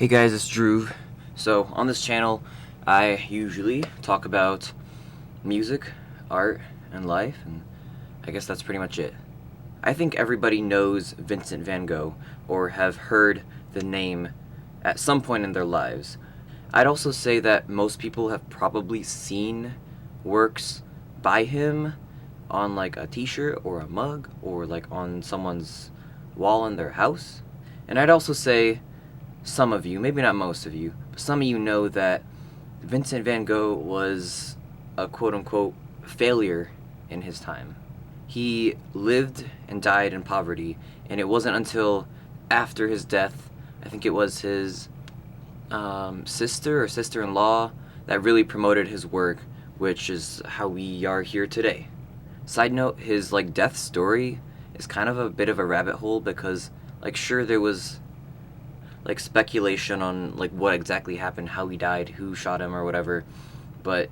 Hey guys, it's Drew. So, on this channel, I usually talk about music, art, and life, and I guess that's pretty much it. I think everybody knows Vincent van Gogh, or have heard the name at some point in their lives. I'd also say that most people have probably seen works by him on like a t-shirt or a mug, or like on someone's wall in their house. And I'd also say some of you, maybe not most of you, but some of you know that Vincent van Gogh was a quote-unquote failure in his time. He lived and died in poverty, and it wasn't until after his death, I think it was his sister or sister-in-law, that really promoted his work, which is how we are here today. Side note, his death story is kind of a bit of a rabbit hole because sure, there was speculation on what exactly happened, how he died, who shot him or whatever, but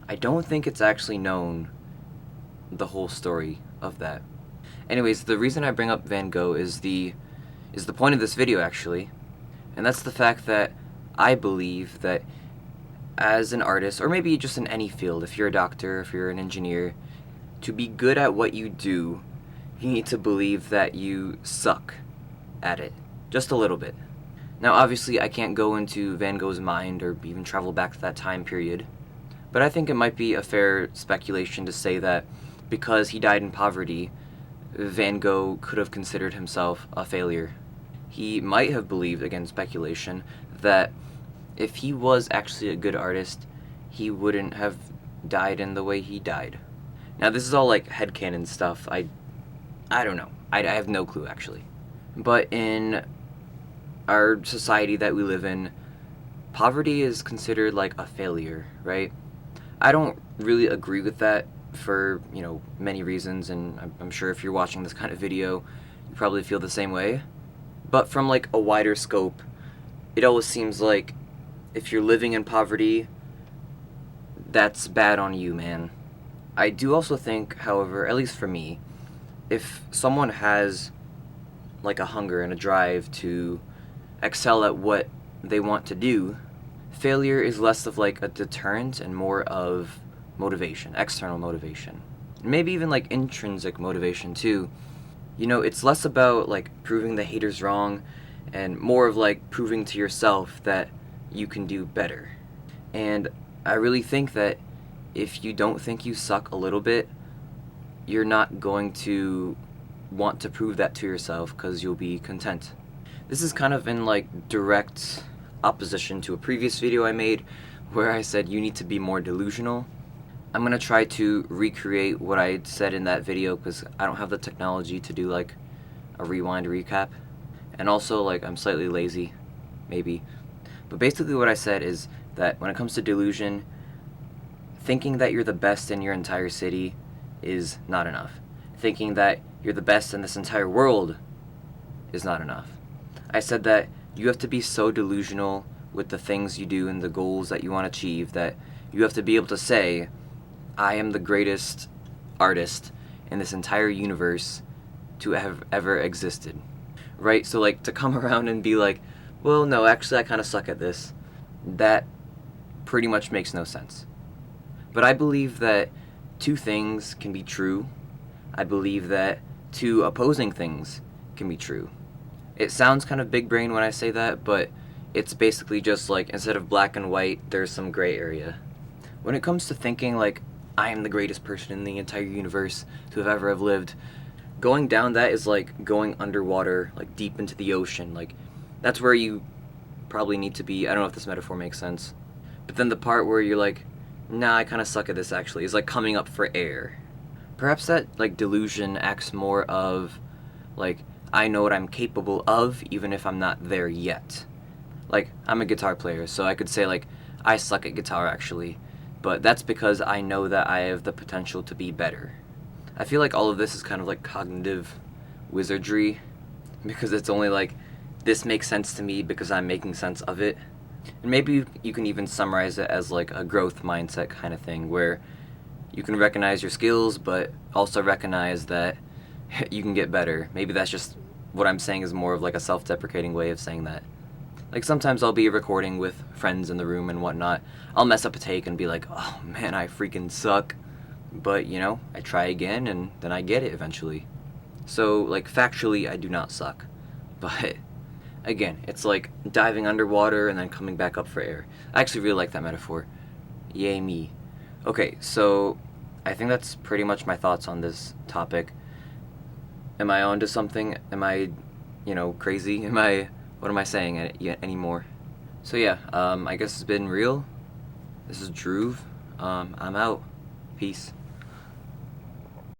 I don't think it's actually known the whole story of that. Anyways, the reason I bring up Van Gogh is the point of this video actually, and that's the fact that I believe that as an artist, or maybe just in any field, if you're a doctor, if you're an engineer, to be good at what you do, you need to believe that you suck at it, just a little bit. Now, obviously, I can't go into Van Gogh's mind or even travel back to that time period, but I think it might be a fair speculation to say that because he died in poverty, Van Gogh could have considered himself a failure. He might have believed, again speculation, that if he was actually a good artist, he wouldn't have died in the way he died. Now, this is all headcanon stuff. I don't know. I have no clue, actually. But in our society that we live in, poverty is considered a failure, right? I don't really agree with that for, many reasons, and I'm sure if you're watching this kind of video, you probably feel the same way. But from a wider scope, it always seems like if you're living in poverty, that's bad on you, man. I do also think, however, at least for me, if someone has a hunger and a drive to excel at what they want to do, failure is less of a deterrent and more of motivation, external motivation. Maybe even intrinsic motivation too. It's less about proving the haters wrong and more of proving to yourself that you can do better. And I really think that if you don't think you suck a little bit, you're not going to want to prove that to yourself because you'll be content. This is kind of in direct opposition to a previous video I made where I said you need to be more delusional. I'm gonna try to recreate what I said in that video because I don't have the technology to do a rewind recap, and also I'm slightly lazy, maybe. But basically what I said is that when it comes to delusion, thinking that you're the best in your entire city is not enough. Thinking that you're the best in this entire world is not enough. I said that you have to be so delusional with the things you do and the goals that you want to achieve that you have to be able to say, I am the greatest artist in this entire universe to have ever existed. Right? So to come around and be well, no, actually I kind of suck at this, that pretty much makes no sense. But I believe that two things can be true. I believe that two opposing things can be true. It sounds kind of big brain when I say that, but it's basically just instead of black and white, there's some gray area. When it comes to thinking I am the greatest person in the entire universe to have ever have lived, going down that is going underwater, deep into the ocean. That's where you probably need to be. I don't know if this metaphor makes sense. But then the part where you're nah, I kind of suck at this actually, is coming up for air. Perhaps that delusion acts more of I know what I'm capable of even if I'm not there yet. I'm a guitar player, so I could say I suck at guitar actually, but that's because I know that I have the potential to be better. I feel all of this is kind of cognitive wizardry, because it's only this makes sense to me because I'm making sense of it. And maybe you can even summarize it as a growth mindset kind of thing, where you can recognize your skills but also recognize that you can get better. Maybe that's just what I'm saying is more of a self-deprecating way of saying that. Like sometimes I'll be recording with friends in the room and whatnot. I'll mess up a take and be like, oh man, I freaking suck. But, you know, I try again and then I get it eventually. So, like, factually, I do not suck. But, again, it's like diving underwater and then coming back up for air. I actually really like that metaphor. Yay me. Okay, so I think that's pretty much my thoughts on this topic. Am I onto something? Am I, crazy? What am I saying anymore? So yeah, I guess it's been real. This is Drew. I'm out. Peace.